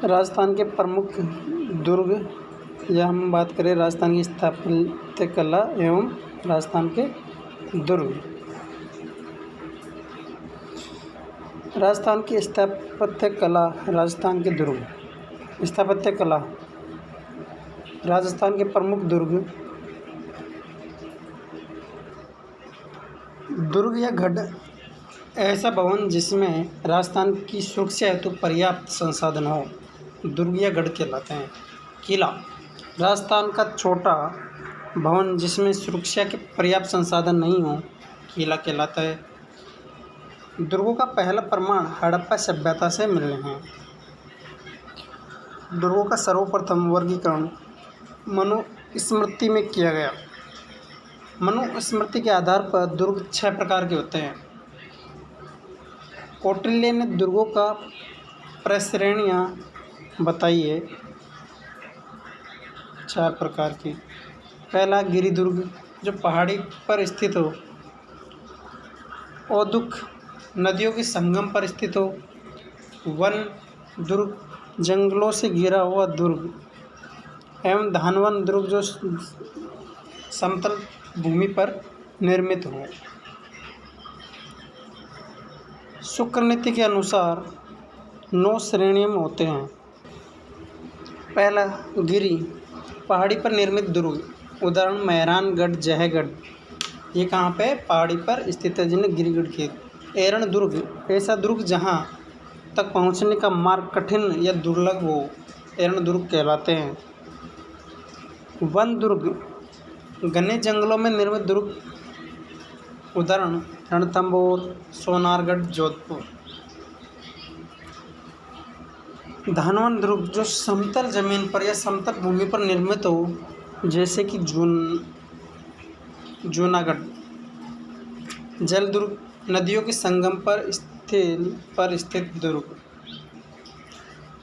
राजस्थान के प्रमुख दुर्ग, या हम बात करें राजस्थान की स्थापत्य कला एवं राजस्थान के दुर्ग। राजस्थान की स्थापत्य कला, राजस्थान के दुर्ग। स्थापत्य कला, राजस्थान के प्रमुख दुर्ग। दुर्ग या गढ़ ऐसा भवन जिसमें राजस्थान की सुरक्षा हेतु पर्याप्त संसाधन हो, दुर्ग या गढ़ कहलाते हैं। किला, राजस्थान का छोटा भवन जिसमें सुरक्षा के पर्याप्त संसाधन नहीं हो, किला कहलाता है। दुर्गों का पहला प्रमाण हड़प्पा सभ्यता से मिले हैं। दुर्गों का सर्वप्रथम वर्गीकरण मनुस्मृति में किया गया। मनुस्मृति के आधार पर दुर्ग 6 प्रकार के होते हैं। कौटिल्य ने दुर्गों का प्रश्रेणियाँ बताई है 4 प्रकार की। पहला गिरिदुर्ग, जो पहाड़ी पर स्थित हो। औदुक, नदियों के संगम पर स्थित हो। वन दुर्ग, जंगलों से घिरा हुआ दुर्ग। एवं धानवन दुर्ग, जो समतल भूमि पर निर्मित हो। शुक्र नीति के अनुसार 9 श्रेणियों में होते हैं। पहला गिरी, पहाड़ी पर निर्मित दुर्ग। उदाहरण मेहरानगढ़, जयगढ़। ये कहाँ पे? पहाड़ी पर स्थित है, जिन्हें गिरिगढ़ कहते। एरण दुर्ग, ऐसा दुर्ग जहाँ तक पहुँचने का मार्ग कठिन या दुर्लभ हो, एरण दुर्ग कहलाते हैं। वन दुर्ग, घने जंगलों में निर्मित दुर्ग। उदाहरण रणथंभौर, सोनारगढ़, जोधपुर। धानवन दुर्ग, जो समतल जमीन पर या समतल भूमि पर निर्मित हो, जैसे कि जूनागढ़। जल दुर्ग, नदियों के संगम पर स्थित दुर्ग।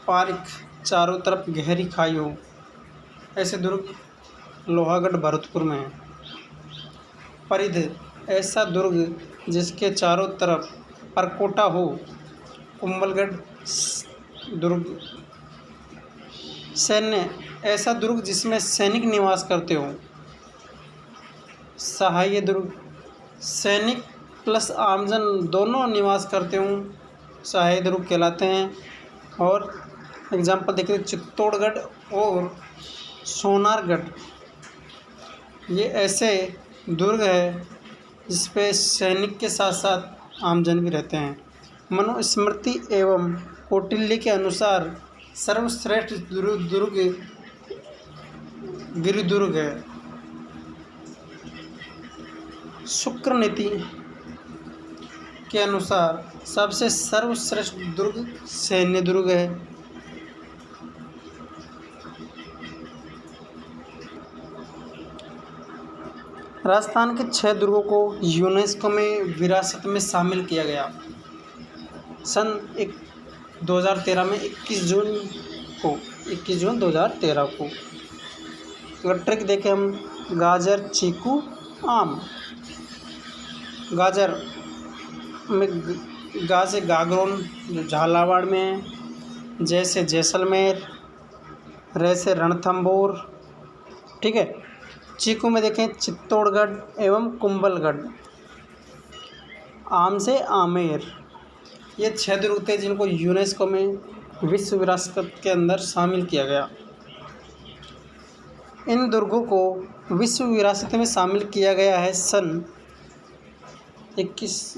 पारिक, चारों तरफ गहरी खाई हो, ऐसे दुर्ग लोहागढ़, भरतपुर में है। परिध, ऐसा दुर्ग जिसके चारों तरफ परकोटा हो, कुंभलगढ़ दुर्ग। सैन्य, ऐसा दुर्ग जिसमें सैनिक निवास करते हो। सहाय दुर्ग, सैनिक प्लस आमजन दोनों निवास करते हों, सहाय दुर्ग कहलाते हैं। और एग्जाम्पल देखिए, चित्तौड़गढ़ और सोनारगढ़, ये ऐसे दुर्ग है जिस पे सैनिक के साथ साथ आमजन भी रहते हैं। मनुस्मृति एवं कौटिल्य के अनुसार सर्वश्रेष्ठ दुर्ग गिरिदुर्ग है। शुक्र नीति के अनुसार सबसे सर्वश्रेष्ठ दुर्ग सैन्य दुर्ग है। राजस्थान के 6 दुर्गों को यूनेस्को में विरासत में शामिल किया गया। सन 2013 में 21 जून 2013 को। अगर ट्रिक देखें हम, गाजर, चीकू, आम। गाजर में गा से गागरोन, जो झालावाड़ में है। जैसे जैसलमेर, रे से रणथंभौर, ठीक है। चीकू में देखें चित्तौड़गढ़ एवं कुंभलगढ़। आम से आमेर। ये 6 दुर्ग थे जिनको यूनेस्को में विश्व विरासत के अंदर शामिल किया गया। इन दुर्गों को विश्व विरासत में शामिल किया गया है सन 21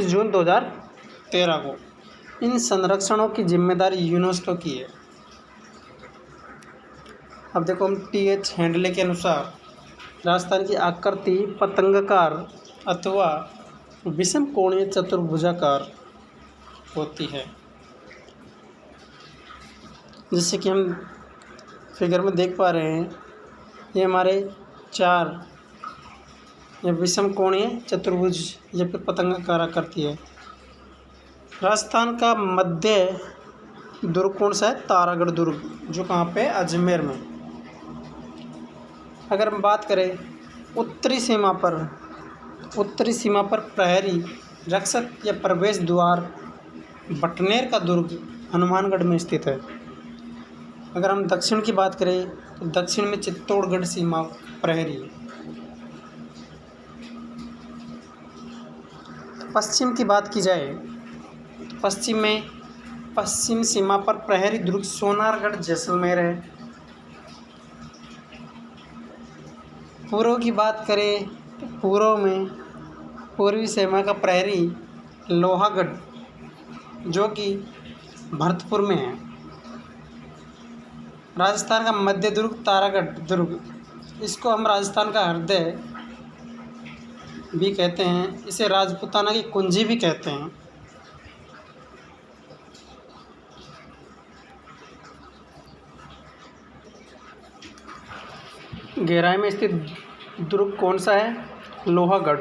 जून 2013 को। इन संरक्षणों की जिम्मेदारी यूनेस्को की है। अब देखो हम TH हैंडले के अनुसार राजस्थान की आकृति पतंगाकार अथवा विषम कोणीय चतुर्भुजाकार होती है। जैसे कि हम फिगर में देख पा रहे हैं, ये हमारे 4 या विषम कोणीय चतुर्भुज या फिर पतंगाकार आकृति है। राजस्थान का मध्य दुर्ग कौन सा है? तारागढ़ दुर्ग, जो कहाँ पे? अजमेर में। अगर हम बात करें उत्तरी सीमा पर प्रहरी, रक्षक या प्रवेश द्वार बटनेर का दुर्ग हनुमानगढ़ में स्थित है। अगर हम दक्षिण की बात करें तो दक्षिण में चित्तौड़गढ़ सीमा प्रहरी। पश्चिम की बात की जाए तो पश्चिम सीमा पर प्रहरी दुर्ग सोनारगढ़ जैसलमेर है। पूर्व की बात करें तो पूर्व में पूर्वी सीमा का प्रहरी लोहागढ़ जो कि भरतपुर में है। राजस्थान का मध्य दुर्ग तारागढ़ दुर्ग, इसको हम राजस्थान का हृदय भी कहते हैं, इसे राजपूताना की कुंजी भी कहते हैं। गहराई में स्थित दुर्ग कौन सा है? लोहागढ़,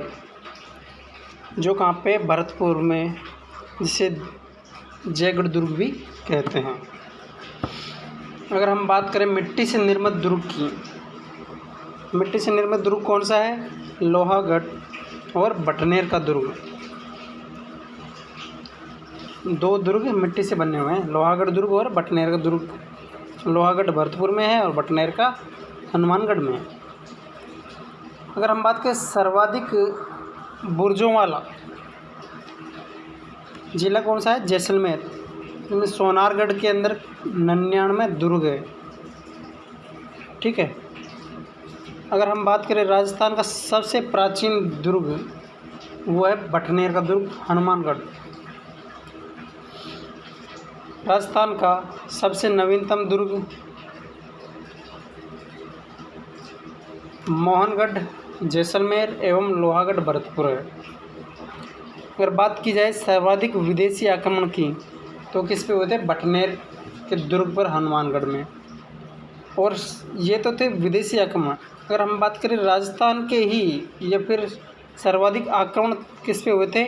जो कहाँ पे भरतपुर में, जिसे जयगढ़ दुर्ग भी कहते हैं। अगर हम बात करें मिट्टी से निर्मित दुर्ग की, मिट्टी से निर्मित दुर्ग कौन सा है? लोहागढ़ और बटनेर का दुर्ग। दो दुर्ग मिट्टी से बने हुए हैं, लोहागढ़ दुर्ग और बटनेर का दुर्ग। लोहागढ़ भरतपुर में है और बटनेर का हनुमानगढ़ में है। अगर हम बात करें सर्वाधिक बुर्जों वाला जिला कौन सा है? जैसलमेर, इसमें सोनारगढ़ के अंदर 99 दुर्ग है। ठीक है। अगर हम बात करें राजस्थान का सबसे प्राचीन दुर्ग, वो है बटनेर का दुर्ग हनुमानगढ़। राजस्थान का सबसे नवीनतम दुर्ग मोहनगढ़ जैसलमेर एवं लोहागढ़ भरतपुर है। अगर बात की जाए सर्वाधिक विदेशी आक्रमण की, तो किस पे हुए थे? बटनेर के दुर्ग पर हनुमानगढ़ में। और ये तो थे विदेशी आक्रमण। अगर हम बात करें राजस्थान के ही, या फिर सर्वाधिक आक्रमण किस पे हुए थे?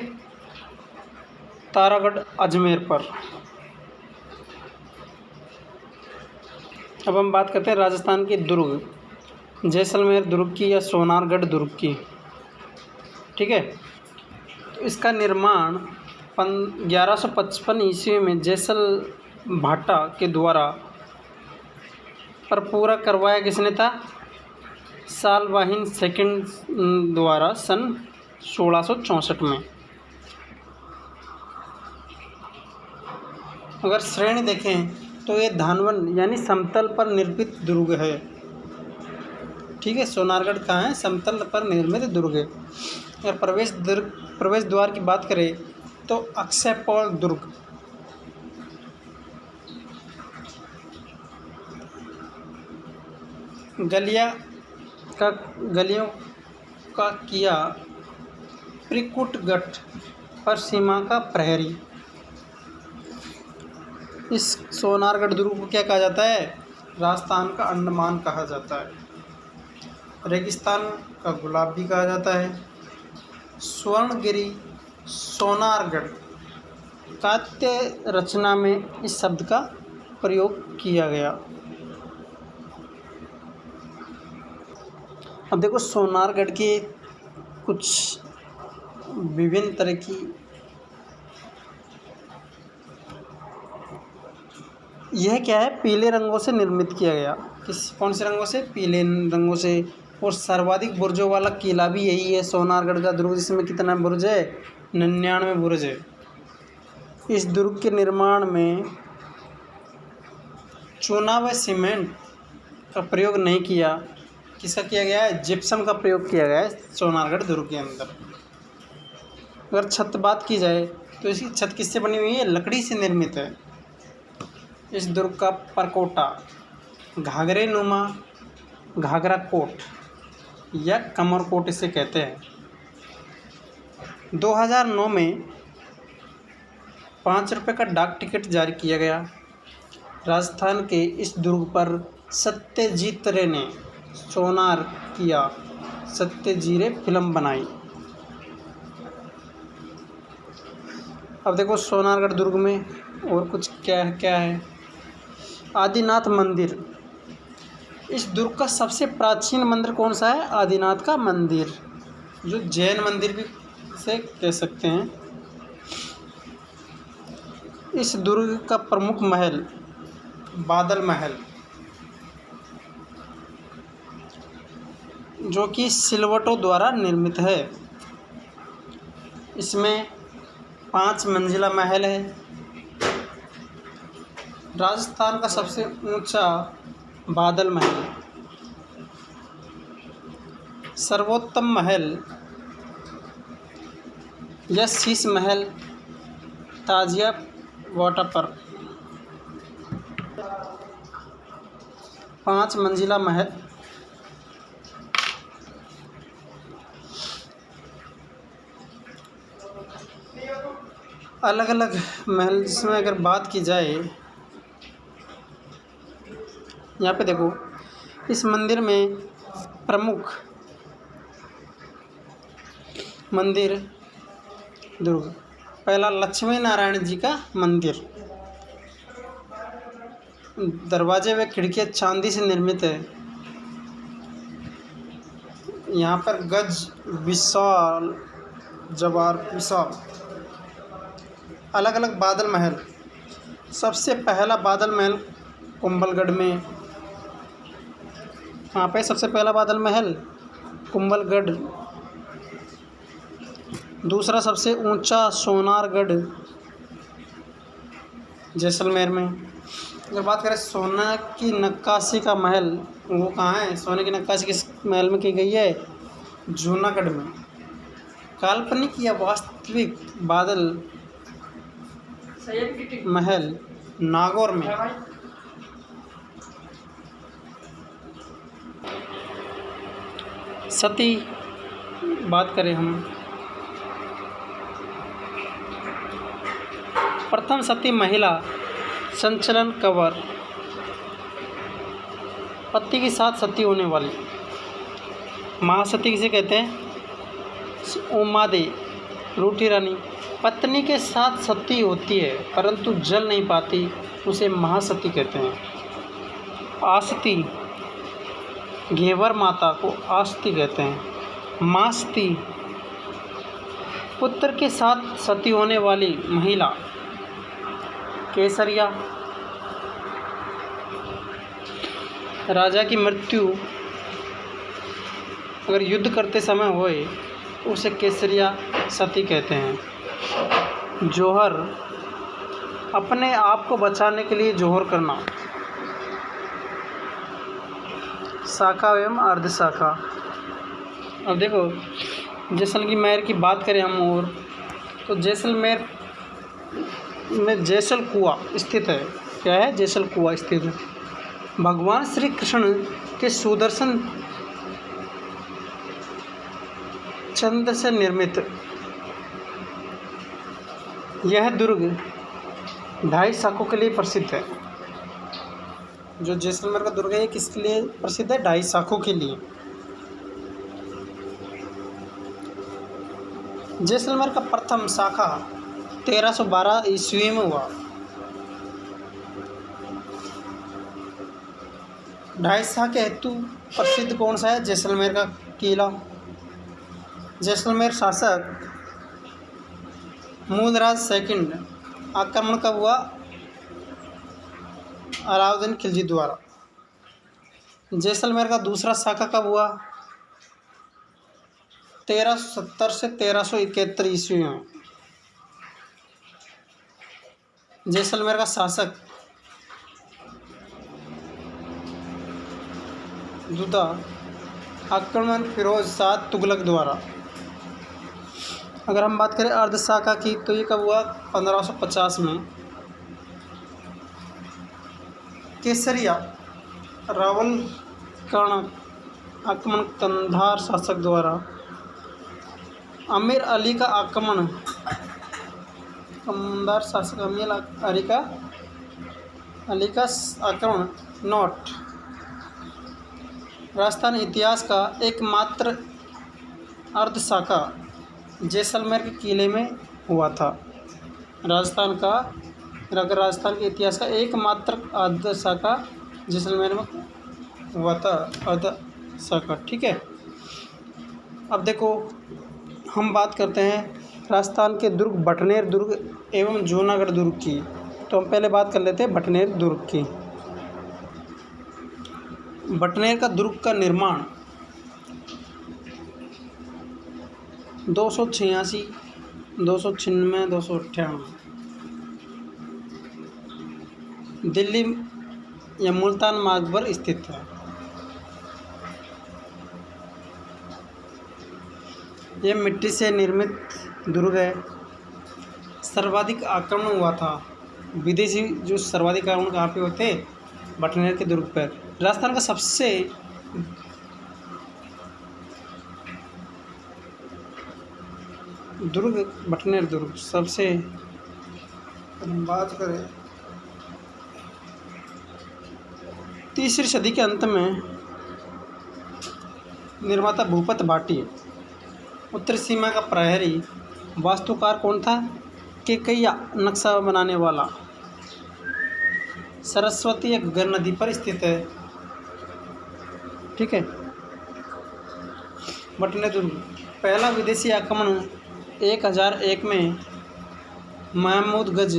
तारागढ़ अजमेर पर। अब हम बात करते हैं राजस्थान के दुर्ग, जैसलमेर दुर्ग की या सोनारगढ़ दुर्ग की। ठीक है। तो इसका निर्माण 1155 ईस्वी में जैसल भाटा के द्वारा पर पूरा करवाया किसने था? सालवाहिन सेकंड द्वारा सन 1664 में। अगर श्रेणी देखें तो ये धानवन यानी समतल पर निर्मित दुर्ग है। ठीक है। सोनारगढ़ कहाँ है? समतल पर निर्मित दुर्ग है। अगर प्रवेश द्वार की बात करें तो अक्षयपौल दुर्ग। गलियों का किया त्रिकुटगढ़ पर सीमा का प्रहरी। इस सोनारगढ़ दुर्ग को क्या कहा जाता है? राजस्थान का अंडमान कहा जाता है। रेगिस्तान का गुलाब भी कहा जाता है। स्वर्णगिरी सोनारगढ़ काव्य रचना में इस शब्द का प्रयोग किया गया। अब देखो सोनारगढ़ के कुछ विभिन्न तरह की, यह क्या है? पीले रंगों से निर्मित किया गया। कौन से रंगों से? पीले रंगों से। और सर्वाधिक बुर्जों वाला किला भी यही है, सोनारगढ़ का दुर्ग, जिसमें कितना बुर्ज है? 99 बुर्ज है। इस दुर्ग के निर्माण में चूना व सीमेंट का प्रयोग नहीं किया। किसका किया गया है? जिप्सम का प्रयोग किया गया है सोनारगढ़ दुर्ग के अंदर। अगर छत बात की जाए तो इसकी छत किससे बनी हुई है? लकड़ी से निर्मित है। इस दुर्ग का परकोटा घाघरे नुमा घाघरा कोट या कमर कोट इसे कहते हैं। 2009 में 5 रुपये का डाक टिकट जारी किया गया। राजस्थान के इस दुर्ग पर सत्यजीत रे ने सोनार किया, सत्यजीत रे फिल्म बनाई। अब देखो सोनारगढ़ दुर्ग में और कुछ क्या है? आदिनाथ मंदिर। इस दुर्ग का सबसे प्राचीन मंदिर कौन सा है? आदिनाथ का मंदिर, जो जैन मंदिर भी से कह सकते हैं। इस दुर्ग का प्रमुख महल बादल महल, जो कि सिलवटों द्वारा निर्मित है। इसमें 5 मंजिला महल है। राजस्थान का सबसे ऊंचा बादल महल। सर्वोत्तम महल या शीश महल ताजिया वाटर पर 5 मंजिला महल। अलग अलग महल जिसमें अगर बात की जाए, यहाँ पे देखो, इस मंदिर में प्रमुख मंदिर दुर्ग। पहला लक्ष्मी नारायण जी का मंदिर, दरवाजे व खिड़कियाँ चांदी से निर्मित है। यहाँ पर गज विशाल, जवार विशाल। अलग अलग बादल महल। सबसे पहला बादल महल कुंभलगढ़ में। यहाँ पे सबसे पहला बादल महल कुंभलगढ़। दूसरा सबसे ऊंचा सोनारगढ़ जैसलमेर में। अगर बात करें सोना की नक्काशी का महल, वो कहाँ है? सोने की नक्काशी किस महल में की गई है? जूनागढ़ में। काल्पनिक या वास्तविक बादल महल नागौर में। सती बात करें हम, प्रथम सती महिला संचलन कवर, पति के साथ सती होने वाली। महासती किसे कहते हैं? उमा दे, रूठी रानी। पत्नी के साथ सती होती है परंतु जल नहीं पाती, उसे महासती कहते हैं। आसती, घेवर माता को आसती कहते हैं। मासती, पुत्र के साथ सती होने वाली महिला। केसरिया, राजा की मृत्यु अगर युद्ध करते समय होए तो उसे केसरिया सती कहते हैं। जौहर, अपने आप को बचाने के लिए जौहर करना। शाखा एवं अर्धशाखा। अब देखो, जैसलमेर की बात करें हम, और तो जैसलमेर में जैसल कुआं स्थित है। क्या है? जैसल कुआं स्थित है। भगवान श्री कृष्ण के सुदर्शन चंद्र से निर्मित यह दुर्ग 2.5 शाखों के लिए प्रसिद्ध है। जो जैसलमेर का दुर्ग है, किसके लिए प्रसिद्ध है? 2.5 शाखों के लिए। जैसलमेर का प्रथम शाखा 1312 ईस्वी में हुआ। 2.5 शाखा हेतु प्रसिद्ध कौन सा है? जैसलमेर का किला। जैसलमेर शासक मूलराज सेकंड आक्रमण कब हुआ? अलाउद्दीन खिलजी द्वारा। जैसलमेर का दूसरा शाखा कब हुआ? 1370 से 1371 ईस्वी में। जैसलमेर का शासक जुदा आक्रमण फिरोज शाह तुगलक द्वारा। अगर हम बात करें अर्धशाखा की, तो ये कब हुआ? 1550 में। केसरिया, रावल कर्ण आक्रमण कंधार शासक द्वारा। अमीर अली का आक्रमण, कंधार शासक अमीर अली का आक्रमण। नोट, राजस्थान इतिहास का एकमात्र अर्धशाखा जैसलमेर के किले में हुआ था। राजस्थान के इतिहास का एकमात्र अर्धशाखा जैसलमेर में हुआ था। अर्धशाखा, ठीक है। अब देखो, हम बात करते हैं राजस्थान के दुर्ग बटनेर दुर्ग एवं जूनागढ़ दुर्ग की। तो हम पहले बात कर लेते हैं बटनेर दुर्ग की। बटनेर का दुर्ग का निर्माण 286, 296, 298 दिल्ली या मुल्तान मार्ग पर स्थित है। यह मिट्टी से निर्मित दुर्ग है। सर्वाधिक आक्रमण हुआ था विदेशी, जो सर्वाधिक आक्रमण कहाँ पे होते, बटनेर के दुर्ग पर। राजस्थान का सबसे दुर्ग बटनेर दुर्ग सबसे, हम बात करें 3वीं सदी के अंत में निर्माता भूपत भाटी, उत्तर सीमा का प्रहरी, वास्तुकार कौन था, केकैया नक्शा बनाने वाला। सरस्वती एक गर नदी पर स्थित है। ठीक है। बटनेर दुर्ग पहला विदेशी आक्रमण 1001 में महमूद गज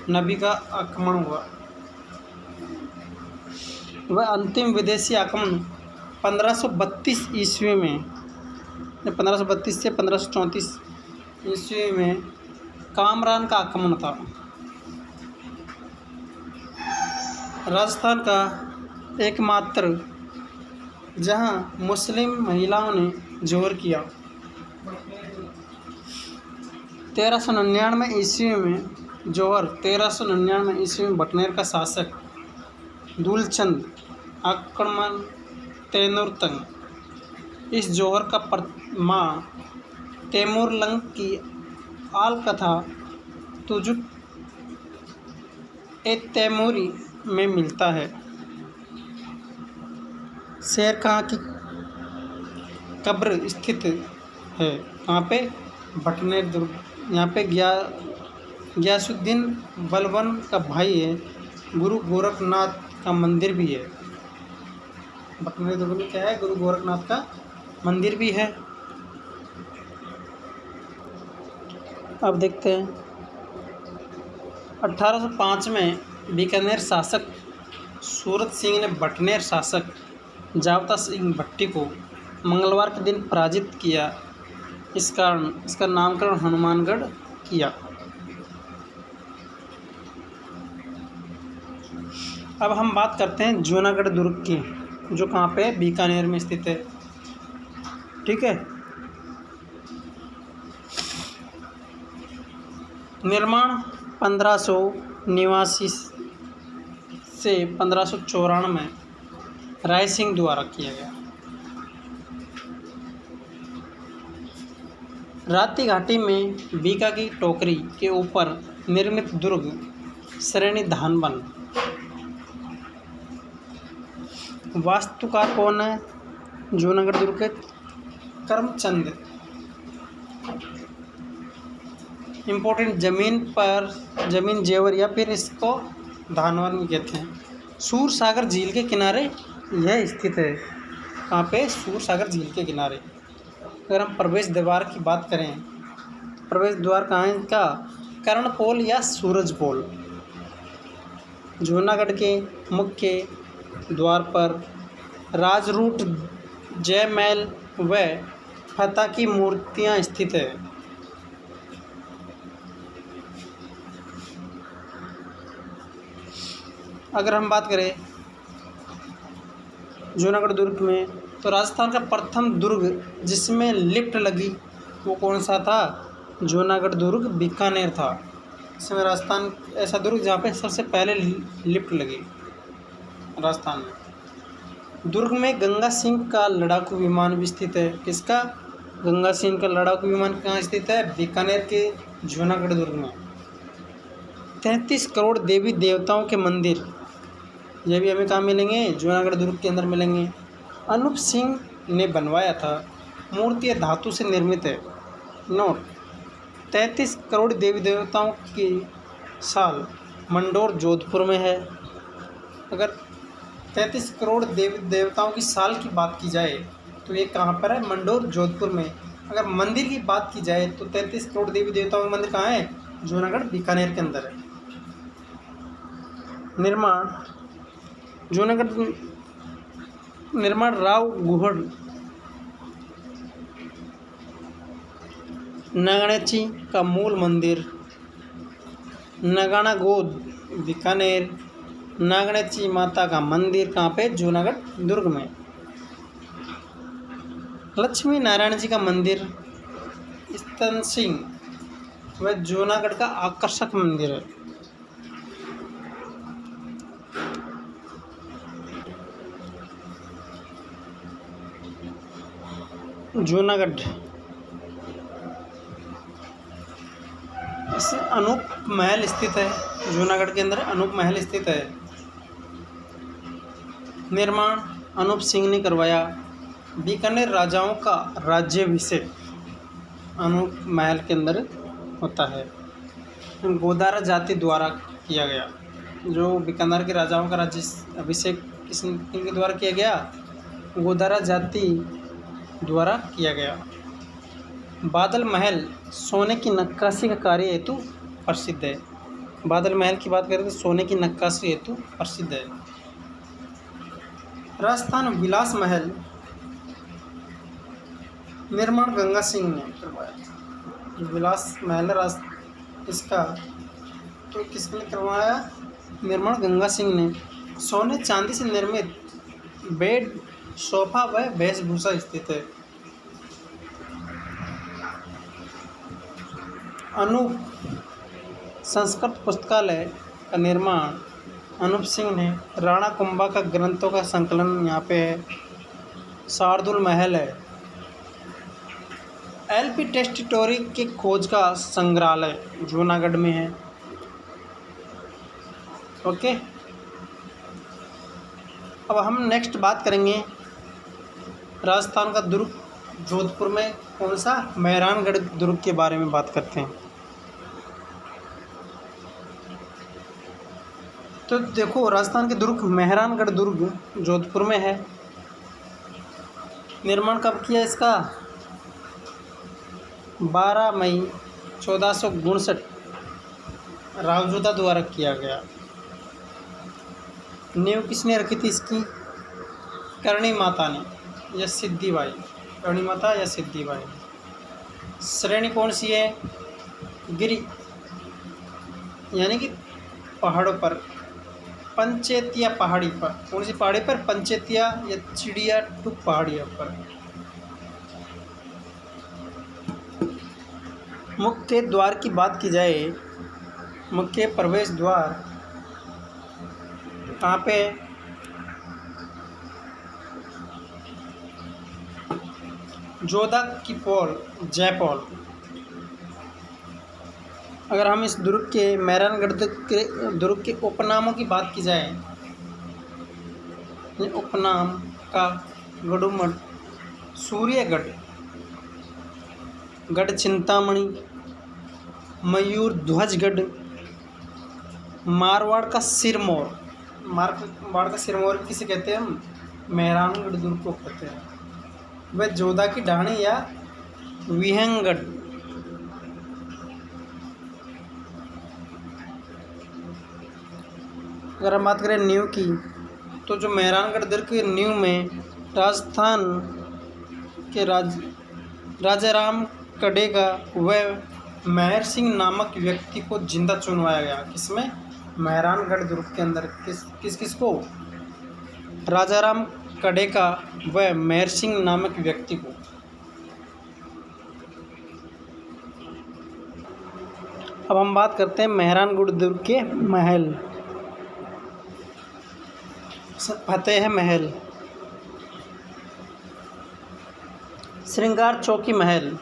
नबी का आक्रमण हुआ। वह अंतिम विदेशी आक्रमण 1532 ईस्वी में, 1532 से 1534 ईस्वी में कामरान का आक्रमण था। राजस्थान का एकमात्र जहां मुस्लिम महिलाओं ने जोहर किया। 1399 ईस्वी में जोहर 1399 ईस्वी में बटनेर का शासक दूलचंद आक्रमण तैमूरतंग। इस जोहर का माँ तैमूरलंग की आल कथा तुजुक ए तैमूरी में मिलता है। शेर कहाँ की कब्र स्थित है, कहाँ पे, बटनेर दुर्ग। यहाँ पे गयासुद्दीन बलबन का भाई है। गुरु गोरखनाथ का मंदिर भी है। बटनेर दुर्ग में क्या है, गुरु गोरखनाथ का मंदिर भी है। अब देखते हैं 1805 में बीकानेर शासक सूरत सिंह ने बटनेर शासक जावता सिंह भट्टी को मंगलवार के दिन पराजित किया। इस कारण इसका नामकरण हनुमानगढ़ किया। अब हम बात करते हैं जूनागढ़ दुर्ग की, जो कहाँ पे, बीकानेर में स्थित है। ठीक है। निर्माण 1589 से 1594 में राय सिंह द्वारा किया गया। राती घाटी में बीका की टोकरी के ऊपर निर्मित दुर्ग श्रेणी धानबन। वास्तुकार कौन है जूनागढ़ दुर्ग के, करमचंद। इम्पोर्टेंट जमीन जेवर या फिर इसको धानवन भी कहते हैं। सूर सागर झील के किनारे यह स्थित है। कहाँ पे, सूर सागर झील के किनारे। अगर हम प्रवेश द्वार की बात करें, प्रवेश द्वार कहाँ है इनका, कर्णपोल या सूरजपोल। जूनागढ़ के मुख्य द्वार पर राजरूट, जयमैल व फतेह की मूर्तियाँ स्थित है। अगर हम बात करें जूनागढ़ दुर्ग में, तो राजस्थान का प्रथम दुर्ग जिसमें लिफ्ट लगी वो कौन सा था, जूनागढ़ दुर्ग बीकानेर था। इसमें राजस्थान ऐसा दुर्ग जहाँ पे सबसे पहले लिफ्ट लगी राजस्थान में। दुर्ग में गंगा सिंह का लड़ाकू विमान भी स्थित है। किसका, गंगा सिंह का लड़ाकू विमान कहाँ स्थित है, बीकानेर के जूनागढ़ दुर्ग में। 33 करोड़ देवी देवताओं के मंदिर, ये भी हमें कहाँ मिलेंगे, जूनागढ़ दुर्ग के अंदर मिलेंगे। अनूप सिंह ने बनवाया था। मूर्ति धातु से निर्मित है। नोट, 33 करोड़ देवी देवताओं की साल मंडोर जोधपुर में है। अगर 33 करोड़ देवी देवताओं की साल की बात की जाए तो ये कहाँ पर है, मंडोर जोधपुर में। अगर मंदिर की बात की जाए तो 33 करोड़ देवी देवताओं का मंदिर कहाँ है, जूनागढ़ बीकानेर के अंदर है। निर्माण जूनागढ़ निर्माण राव गुहड़ नगाड़ेची का मूल मंदिर, नगाना गोद बीकानेर, नागणेची माता का मंदिर कहाँ पे? जूनागढ़ दुर्ग में। लक्ष्मी नारायण जी का मंदिर स्तन सिंह वह जूनागढ़ का आकर्षक मंदिर है। जूनागढ़ इस अनूप महल स्थित है। जूनागढ़ के अंदर अनूप महल स्थित है। निर्माण अनूप सिंह ने करवाया। बीकानेर राजाओं का राज्याभिषेक अनूप महल के अंदर होता है। गोदारा जाति द्वारा किया गया। जो बीकानेर के राजाओं का राज्याभिषेक किनके द्वारा किया गया? गोदारा जाति द्वारा किया गया। बादल महल सोने की नक्काशी का कार्य हेतु प्रसिद्ध है। बादल महल की बात करें तो सोने की नक्काशी हेतु प्रसिद्ध है। राजस्थान विलास महल निर्माण गंगा सिंह ने करवाया। विलास महल इसका तो किसने करवाया? निर्माण गंगा सिंह ने। सोने चांदी से निर्मित बेड, सोफा व वेशभूषा स्थित है। अनूप संस्कृत पुस्तकालय का निर्माण अनूप सिंह ने। राणा कुंभा का ग्रंथों का संकलन यहाँ पे है। शार्दुल महल है। एलपी टेस्टिटोरी के खोज का संग्रहालय जूनागढ़ में है। ओके, अब हम नेक्स्ट बात करेंगे राजस्थान का दुर्ग जोधपुर में कौन सा? मेहरानगढ़ दुर्ग के बारे में बात करते हैं। तो देखो, राजस्थान के दुर्ग मेहरानगढ़ दुर्ग जोधपुर में है। निर्माण कब किया इसका? 12 मई 1459 रावजोधा द्वारा किया गया। नींव किसने रखी थी इसकी? करणी माता ने या सिद्धिबाई। करणी माता या सिद्धिबाई। श्रेणी कौन सी है? गिरी यानी कि पहाड़ों पर। पंचेतिया पहाड़ी पर। कौन सी पहाड़ी पर? पंचेतिया या चिड़िया टुक पहाड़ियों पर। मुख्य द्वार की बात की जाए, मुख्य प्रवेश द्वार कहाँ पे? जोधा की पोल, जयपोल। अगर हम इस दुर्ग के मेहरानगढ़ दुर्ग के उपनामों की बात की जाए, उपनाम का गढ़ुमठ, सूर्यगढ़, गढ़ चिंतामणि, मयूर ध्वजगढ़, मारवाड़ का सिरमौर। मारवाड़ का सिरमौर किसे कहते हैं हम? मेहरानगढ़ दुर्ग को कहते हैं। वह जोधा की ढाणी या विहंगगढ़। अगर हम बात करें नींव की, तो जो मेहरानगढ़ दुर्ग की नींव में राजस्थान के राजाराम कडेगा व मेहर सिंह नामक व्यक्ति को जिंदा चुनवाया गया। किसमें? मेहरानगढ़ दुर्ग के अंदर। किसको? राजाराम कडेगा व मेहर सिंह नामक व्यक्ति को। अब हम बात करते हैं मेहरानगढ़ दुर्ग के महल। फतेह महल, श्रृंगार चौकी महल।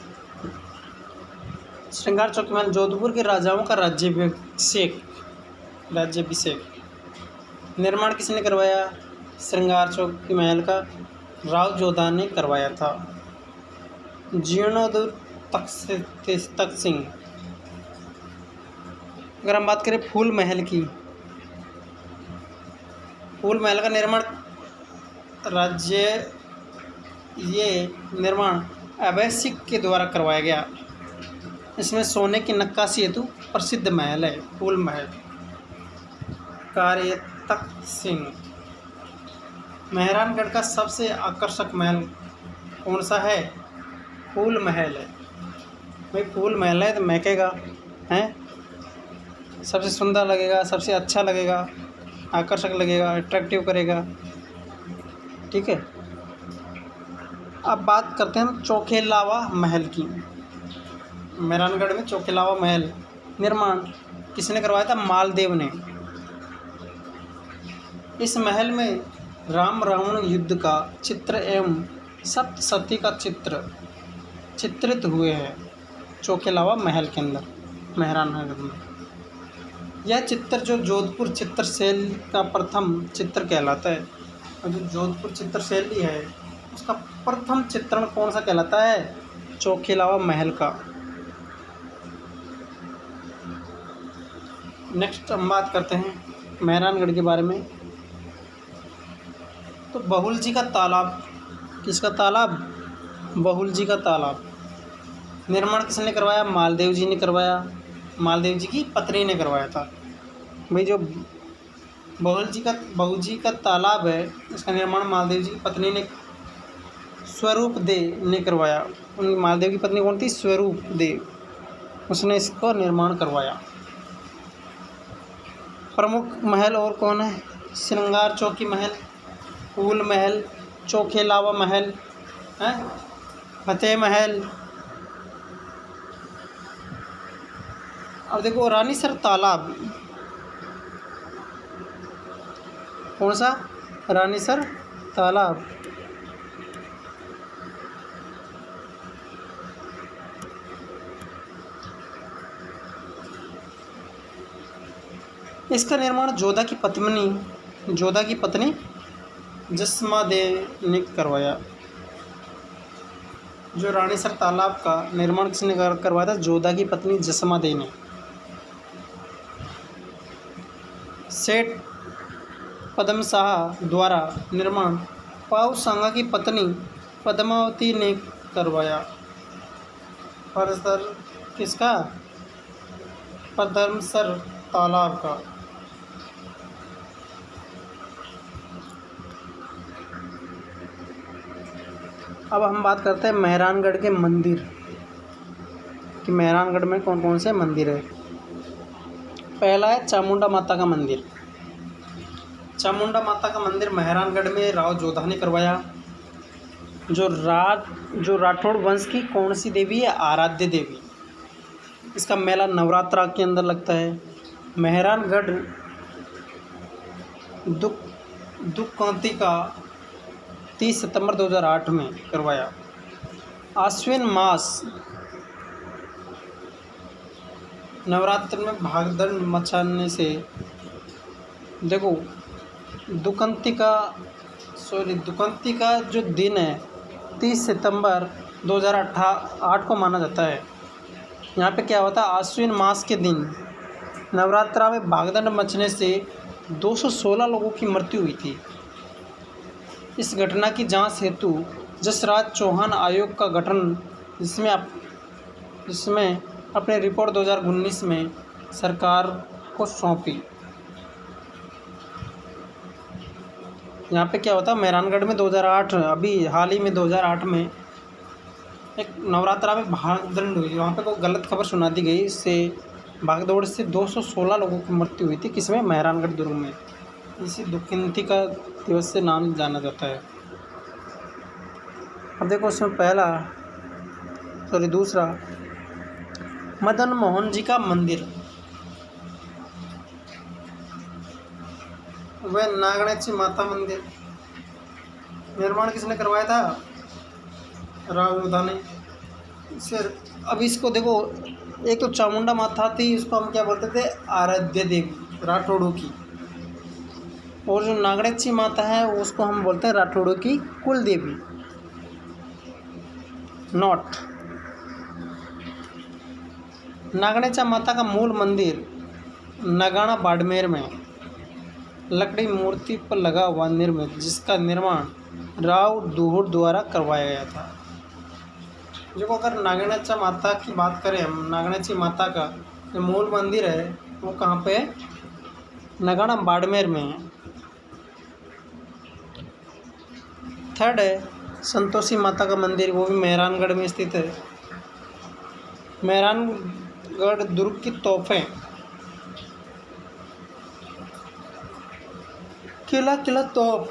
श्रृंगार चौकी महल जोधपुर के राजाओं का राज्याभिषेक। निर्माण किसने करवाया? श्रृंगार चौकी महल का रावजोधा ने करवाया था। जीर्णोद्धार तख्त सिंह। अगर हम बात करें फूल महल की, फूल महल का निर्माण निर्माण अभयसिंह के द्वारा करवाया गया। इसमें सोने की नक्काशी हेतु प्रसिद्ध महल है फूल महल। कार्यतक सिंह। मेहरानगढ़ का सबसे आकर्षक महल कौन सा है? फूल महल है। भाई फूल महल है तो महकेगा, हैं? सबसे सुंदर लगेगा, सबसे अच्छा लगेगा, आकर्षक लगेगा, अट्रैक्टिव करेगा। ठीक है। अब बात करते हैं हम चौखेलावा महल की। मेहरानगढ़ में चौखेलावा महल निर्माण किसने करवाया था? मालदेव ने। इस महल में राम रावण युद्ध का चित्र एवं सप्तसती का चित्र चित्रित हुए हैं चौखेलावा महल के अंदर, मेहरानगढ़ में। यह चित्र जो जोधपुर चित्रशैली का प्रथम चित्र कहलाता है, और जो जोधपुर चित्रशैली है उसका प्रथम चित्रण कौन सा कहलाता है? चौखेलावा महल का। नेक्स्ट हम बात करते हैं मेहरानगढ़ के बारे में। तो बहुल जी का तालाब, किसका तालाब? बहुल जी का तालाब निर्माण किसने करवाया? मालदेव जी ने करवाया। मालदेव जी की पत्नी ने करवाया था। भाई जो बहुल जी का तालाब है इसका निर्माण मालदेव जी की पत्नी ने स्वरूप दे ने करवाया। उन मालदेव की पत्नी कौन थी? स्वरूप दे, उसने इसका निर्माण करवाया। प्रमुख महल और कौन है? श्रृंगार चौकी महल, फूल महल, चौखेलावा महल, हैं, फतेह महल। अब देखो रानीसर तालाब, कौन सा? रानीसर तालाब। इसका निर्माण जोधा की पत्नी जसमा दे ने करवाया। जो रानीसर तालाब का निर्माण किसने करवाया था? जोधा की पत्नी जसमा दे ने। सेठ पद्म शाह द्वारा निर्माण पाऊसांगा की पत्नी पद्मावती ने करवाया। परिसर किसका? पद्मसर तालाब का। अब हम बात करते हैं मेहरानगढ़ के मंदिर कि मेहरानगढ़ में कौन कौन से मंदिर है। पहला है चामुंडा माता का मंदिर। चामुंडा माता का मंदिर मेहरानगढ़ में राव जोधा ने करवाया। जो राठौड़ वंश की कौन सी देवी है? आराध्य देवी। इसका मेला नवरात्रा के अंदर लगता है। मेहरानगढ़ दुक्कांती का 30 सितंबर 2008 में करवाया। आश्विन मास नवरात्र में भागदड़ मचाने से देखो दुकंती का जो दिन है 30 सितंबर 2008 को माना जाता है। यहाँ पे क्या होता है? आश्विन मास के दिन नवरात्रा में भागदड़ मचने से 216 लोगों की मृत्यु हुई थी। इस घटना की जांच हेतु जसराज चौहान आयोग का गठन जिसमें अपने रिपोर्ट 2019 में सरकार को सौंपी। यहाँ पे क्या होता है? मेहरानगढ़ में 2008 अभी हाल ही में 2008 में एक नवरात्रा में भागदड़ हुई। वहाँ पे कोई गलत खबर सुना दी गई, इससे भागदौड़ से 216 लोगों की मृत्यु हुई थी। किसमें? मेहरानगढ़ दुर्ग में। इसी दुखिंती का दिवस से नाम जाना जाता है। अब देखो उसमें दूसरा मदन मोहन जी का मंदिर, वह नागणेची माता मंदिर निर्माण किसने करवाया था? राव जोधा ने। फिर अब इसको देखो, एक तो चामुंडा माता थी, उसको हम क्या बोलते थे? आराध्य देवी राठौड़ों की। और जो नागणेची माता है उसको हम बोलते हैं राठौड़ों की कुल देवी। नोट: नागणेचा माता का मूल मंदिर नगाना बाड़मेर में लकड़ी मूर्ति पर लगा हुआ निर्मित, जिसका निर्माण राव दुहुड़ द्वारा करवाया गया था। जो अगर नागणेचा माता की बात करें हम, नागणेची माता का जो मूल मंदिर है वो कहाँ पे है? नगाड़ा बाड़मेर में है। थर्ड है संतोषी माता का मंदिर, वो भी मेहरानगढ़ में स्थित है। मेहरानगढ़ दुर्ग की तोपें, किला तोप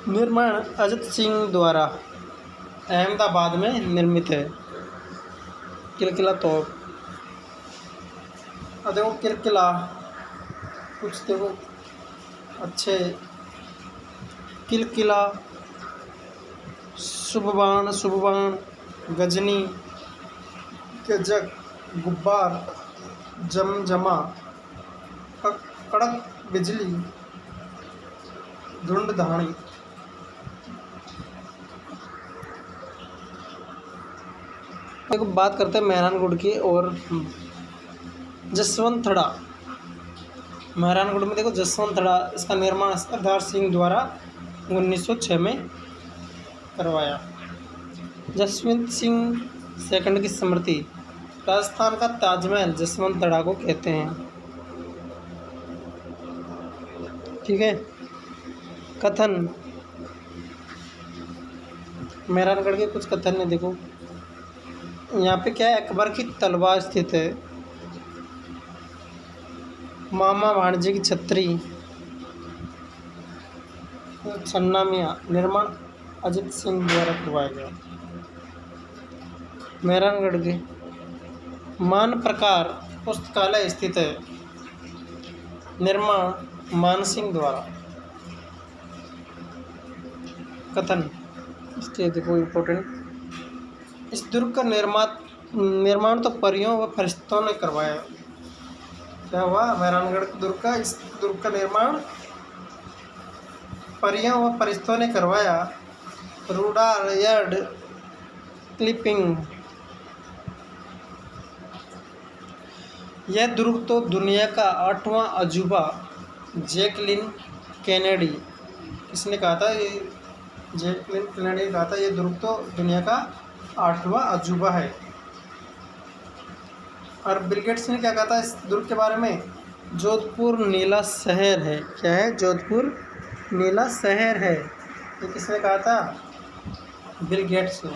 निर्माण अजित सिंह द्वारा अहमदाबाद में निर्मित है। किला तोप, अब देखो किला कुछ देखो अच्छे, किला शुभबाण, गजनी, गजक, गुब्बार, जमजमा, कड़क बिजली, धुंधधाणी। देखो बात करते हैं मेहरानगढ़ की और जसवंतड़ा। मेहरानगढ़ में देखो जसवंतड़ा, इसका निर्माण सरदार सिंह द्वारा 1906 में करवाया। जसवंत सिंह सेकंड की स्मृति, राजस्थान का ताजमहल जसवंतड़ा को कहते हैं। ठीक है। कथन, मेहरानगढ़ के कुछ कथन है। देखो यहाँ पे क्या है, अकबर की तलवार स्थित है। मामा भाणजे की छतरी, छन्ना मियाँ, निर्माण अजित सिंह द्वारा करवाया गया। मेहरानगढ़ के मान प्रकार पुस्तकालय स्थित है, निर्माण मान सिंह द्वारा। कथन इसके देखो इम्पोर्टेंट, इस दुर्ग का निर्माण तो परियों व फरिश्तों ने करवाया। क्या हुआ, मेहरानगढ़ दुर्ग का, इस दुर्ग का निर्माण परियों व फरिश्तों ने करवाया। रुडायर्ड क्लिपिंग, यह दुर्ग तो दुनिया का 8वां अजूबा, जैकलिन कैनेडी, किसने कहा था ये, जैकलिन कैनेडी ने कहा था ये दुर्ग तो दुनिया का 8वां अजूबा है। और बिल गेट्स ने क्या कहा था इस दुर्ग के बारे में, जोधपुर नीला शहर है। क्या है, जोधपुर नीला शहर है। ये किसने कहा था, बिल गेट्स ने।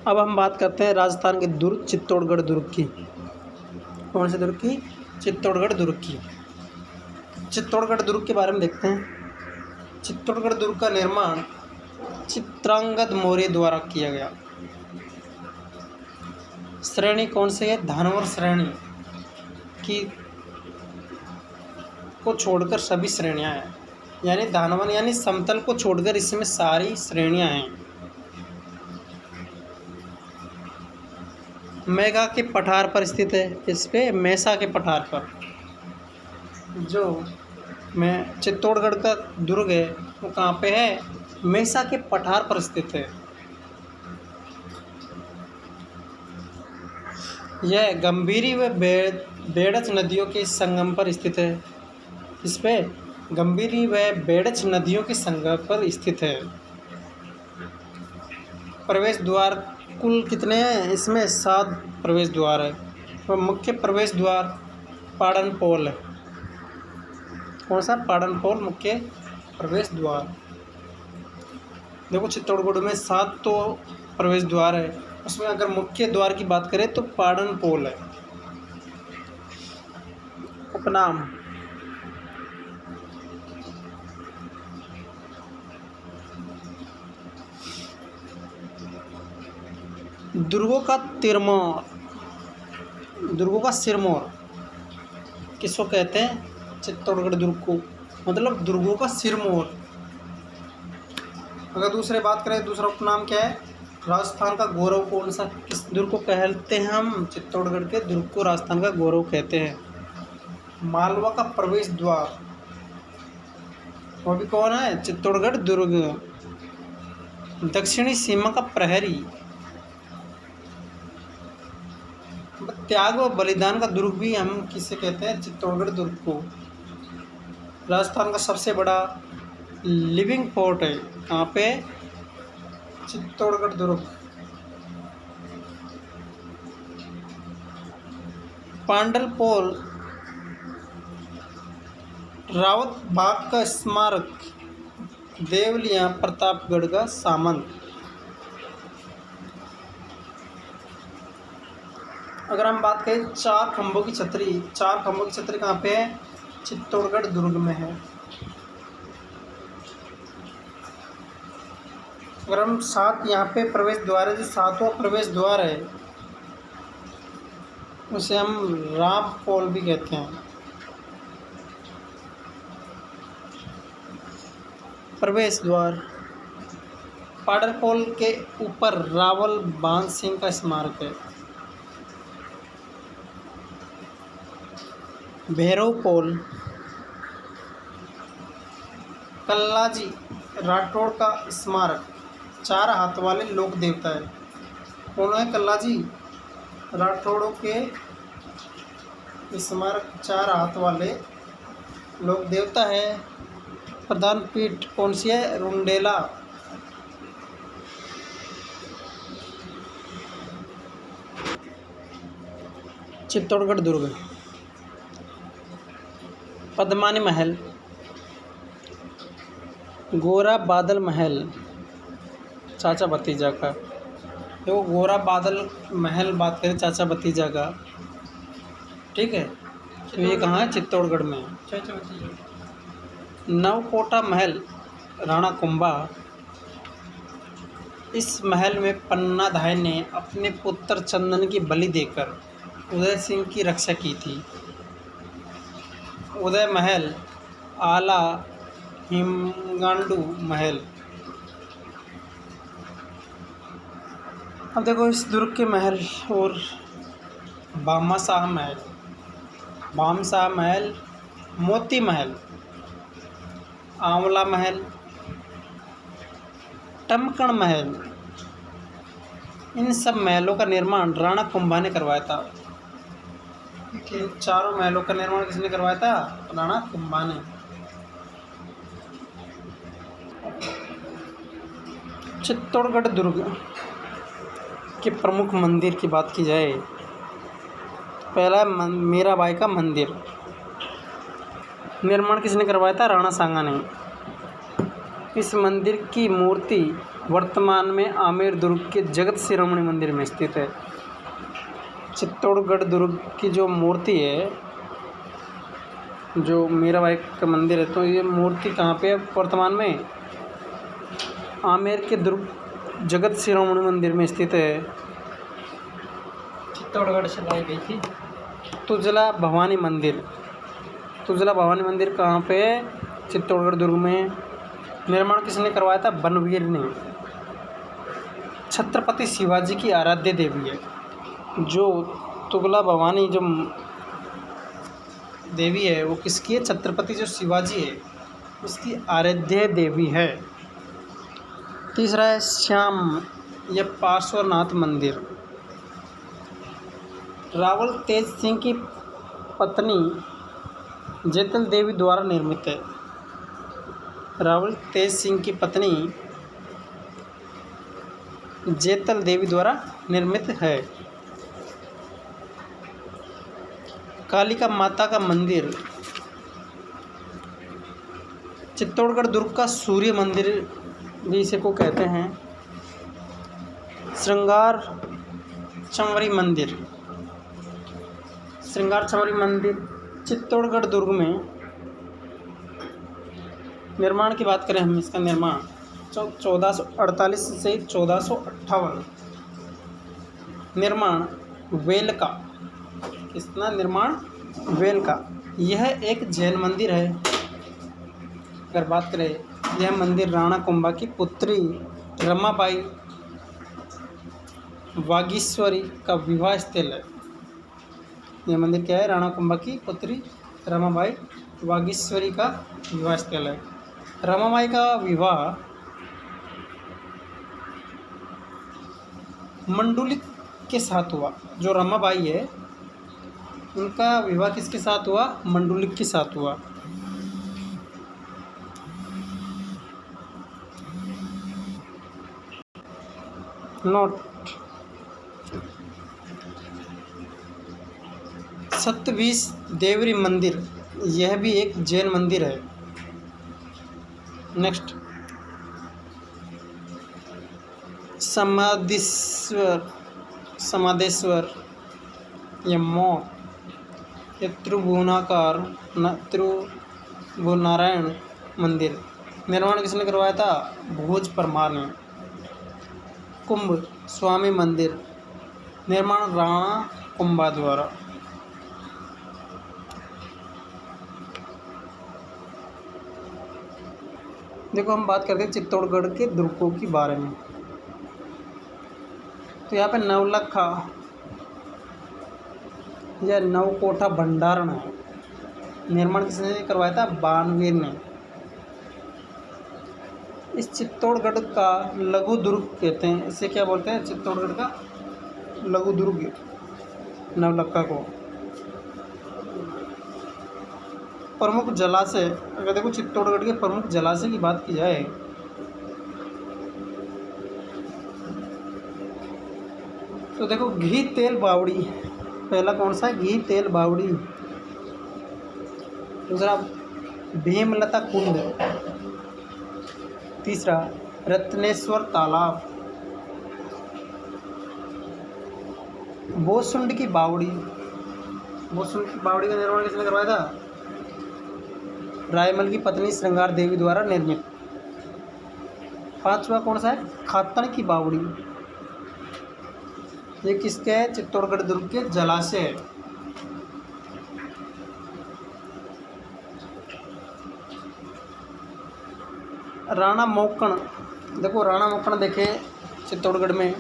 अब हम बात करते हैं राजस्थान के दुर्ग, चित्तौड़गढ़ दुर्ग की। कौन से दुर्ग की, चित्तौड़गढ़ दुर्ग की। चित्तौड़गढ़ दुर्ग के बारे में देखते हैं। चित्तौड़गढ़ दुर्ग का निर्माण चित्रांगद मौर्य द्वारा किया गया। श्रेणी कौन से है, धानवर श्रेणी की को छोड़कर सभी श्रेणियां हैं, यानी धानवन यानी समतल को छोड़कर इसमें सारी श्रेणियां हैं। मेघा के पठार पर स्थित है, इस पे मैसा के पठार पर। जो मैं चित्तौड़गढ़ का दुर्ग है वो कहाँ पे है, मैसा के पठार पर स्थित है। यह गंभीरी व बेड़च नदियों के संगम पर स्थित है। इस पे गंभीरी व बेड़च नदियों के संगम पर स्थित है। प्रवेश द्वार कुल कितने हैं, इसमें 7 प्रवेश द्वार है। और मुख्य प्रवेश द्वार पाड़नपोल है। कौन सा, पाड़नपोल मुख्य प्रवेश द्वार। देखो चित्तौड़गढ़ में 7 तो प्रवेश द्वार है, उसमें अगर मुख्य द्वार की बात करें तो पाड़नपोल है। उपनाम, दुर्गों का तिरमोर, दुर्गों का सिरमौर किसको कहते हैं, चित्तौड़गढ़ दुर्ग को, मतलब दुर्गों का सिरमौर। अगर दूसरे बात करें, दूसरा उपनाम क्या है, राजस्थान का गौरव कौन सा, किस दुर्ग को कहते हैं हम, चित्तौड़गढ़ के दुर्ग को राजस्थान का गौरव कहते हैं। मालवा का प्रवेश द्वार, वो भी कौन है, चित्तौड़गढ़ दुर्ग। दक्षिणी सीमा का प्रहरी, त्याग व बलिदान का दुर्ग भी हम किसे कहते हैं, चित्तौड़गढ़ दुर्ग को। राजस्थान का सबसे बड़ा लिविंग फोर्ट है, कहाँ पे, चित्तौड़गढ़ दुर्ग। पांडलपोल रावत बाग का स्मारक, देवलिया प्रतापगढ़ का सामंत। अगर हम बात करें चार खंभों की छतरी, चार खंभों की छतरी कहाँ पे है? चित्तौड़गढ़ दुर्ग में है। अगर हम सात यहाँ पे प्रवेश द्वार है, जो सातवां प्रवेश द्वार है उसे हम राम पोल भी कहते हैं। प्रवेश द्वार पाडरपोल के ऊपर रावल बांध सिंह का स्मारक है। भैरव पोल कल्लाजी राठौड़ का स्मारक, चार हाथ वाले लोक देवता है। कौन है? कल्लाजी राठौड़ों के स्मारक, चार हाथ वाले लोक देवता है। प्रधान पीठ कौन सी है? रुंडेला। चित्तौड़गढ़ दुर्ग। पद्मानी महल, गोरा बादल महल, चाचा भतीजा का। देखो गोरा बादल महल बात करें चाचा भतीजा का, ठीक है, तो ये कहाँ है? चित्तौड़गढ़ में। चाचा भतीजा। नवकोटा महल राणा कुंभा। इस महल में पन्नाधाय ने अपने पुत्र चंदन की बलि देकर उदय सिंह की रक्षा की थी। उदय महल, आला हिमगांडू महल। अब देखो इस दुर्ग के महल और भामाशाह महल, भामशाह महल, मोती महल, आंवला महल, टमकण महल, इन सब महलों का निर्माण राणा कुंभा ने करवाया था। इन चारों महलों का निर्माण किसने करवाया था? राणा कुंभा ने। चित्तौड़गढ़ दुर्ग के प्रमुख मंदिर की बात की जाए, पहला मीराबाई का मंदिर। निर्माण किसने करवाया था? राणा सांगा ने। इस मंदिर की मूर्ति वर्तमान में आमेर दुर्ग के जगत शिरोमणि मंदिर में स्थित है। चित्तौड़गढ़ दुर्ग की जो मूर्ति है, जो मीराबाई का मंदिर है, तो ये मूर्ति कहाँ पे है वर्तमान में? आमेर के दुर्ग जगत शिरोमणि मंदिर में स्थित है। चित्तौड़गढ़ से लाई गई थी। तुजला भवानी मंदिर, तुजला भवानी मंदिर कहाँ पे है? चित्तौड़गढ़ दुर्ग में। निर्माण किसने करवाया था? बनवीर ने। छत्रपति शिवाजी की आराध्य देवी है। जो तुगला भवानी जो देवी है वो किसकी है? छत्रपति जो शिवाजी है उसकी आराध्य देवी है। तीसरा है श्याम या पार्श्वनाथ मंदिर। रावल तेज सिंह की पत्नी जेतल देवी द्वारा निर्मित है। रावल तेज सिंह की पत्नी जेतल देवी द्वारा निर्मित है। कालिका माता का मंदिर, चित्तौड़गढ़ दुर्ग का सूर्य मंदिर भी इसे को कहते हैं। श्रृंगार चंवरी मंदिर, श्रृंगार चंवरी मंदिर चित्तौड़गढ़ दुर्ग में। निर्माण की बात करें हम, इसका निर्माण 1448 से 1458। निर्माण वेल का, कितना निर्माण? वेल का। यह एक जैन मंदिर है। अगर बात करें, यह मंदिर राणा कुंभा की पुत्री रमाबाई वागीश्वरी का विवाह स्थल है। यह मंदिर क्या है? राणा कुंभा की पुत्री रमाबाई वागीश्वरी का विवाह स्थल है। रमाबाई का विवाह मंडुलिक के साथ हुआ। जो रमाबाई है उनका विवाह किसके साथ हुआ? मंडुलिक के साथ हुआ। नोट। सतविश देवरी मंदिर, यह भी एक जैन मंदिर है। नेक्स्ट, समादेश्वर या मौत या त्रिभुवनारायण मंदिर, निर्माण किसने करवाया था? भोज परमार ने। कुंभ स्वामी मंदिर, निर्माण राणा कुंभा द्वारा। देखो हम बात करते हैं चित्तौड़गढ़ के दुर्गों के बारे में। तो यहाँ पे नवलखा या नवकोठा भंडारण है, निर्माण किसने करवाया था? बाणवीर ने। इस चित्तौड़गढ़ का लघु दुर्ग कहते हैं, इसे क्या बोलते हैं? चित्तौड़गढ़ का लघु दुर्ग नवलखा को। प्रमुख जलाशय, अगर देखो चित्तौड़गढ़ के प्रमुख जलाशय की बात की जाए तो देखो घी तेल बावड़ी, पहला कौन सा है? घी तेल बावड़ी। दूसरा भीमलता कुंड। तीसरा रत्नेश्वर तालाब। बोसुंड की बावड़ी, बोसुंड की बावड़ी का निर्माण किसने करवाया था? रायमल की पत्नी श्रृंगार देवी द्वारा निर्मित। पांचवा कौन सा है? खातन की बावड़ी, ये किसके है? चित्तौड़गढ़ दुर्ग के जलाशय है। राणा मोकण, देखो राणा मोकण देखे चित्तौड़गढ़ में,